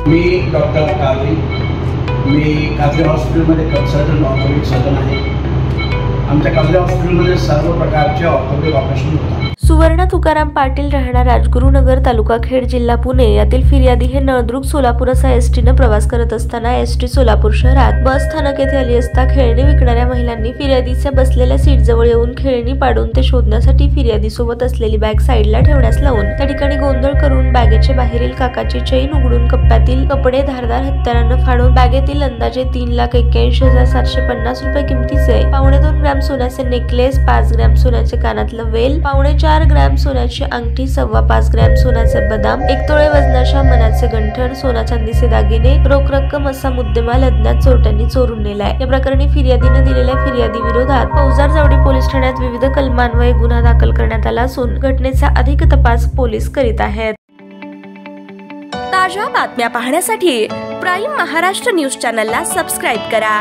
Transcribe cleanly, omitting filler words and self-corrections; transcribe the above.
मी doctor Qadri, मी कादरी हॉस्पिटलमध्ये consultant orthopaedic surgeon आहे। आमच्या कादरी हॉस्पिटलमध्ये सर्व प्रकारचे ऑर्थोपेडिक ऑपरेशन होतात। सुवर्ण तुकाराम पाटील, राहणार राजगुरुनगर, तालुका खेड, जिल्हा पुणे यातील फिर्यादी हे नळदुर्ग सोलापूर असा एसटीने प्रवास करत असताना एसटी सोलापूर शहरात बस स्थानक येथे आली असता खेळणी विकणाऱ्या महिलांनी फिर्यादीच्या बसलेल्या सीट जवळ येऊन खेळणी पाडून ते शोधण्यासाठी फिर्यादी सोबत असलेली बॅग साईडला ठेवण्यास लावून त्या ठिकाणी गोंधळ करून बॅगेच्या बाहेरील काकाची चैन उघडून कप्प्यातील कपडे धारदार हत्यारानं फाडून बॅगेतील अंदाजे 3,81,750 रुपये किमतीचे 2.25 ग्रॅम सोन्याचे नेकलेस, 5 ग्रॅम सोन्याचे कानातलं वेल, 4 ग्रॅम सोन्याची अंगठी, 5.25 ग्रॅम सोन्याचे बदाम, 1 तोळे वजनाच्या मनाचे गंठण, सोना चांदीचे दागिने, रोख रक्कम असा मुद्देमाल अज्ञात चोरट्यांनी चोरून नेलाय। या प्रकरणी फिर्यादीने दिलेल्या फिर्यादी विरोधात फौजदार जावडी पोलीस ठाण्यात विविध कलमान्वये गुन्हा दाखल करण्यात आला असून घटनेचा अधिक तपास पोलीस करीत आहेत। ताज्या बातम्या पाहण्यासाठी प्राईम महाराष्ट्र न्यूज चॅनलला सबस्क्राईब करा।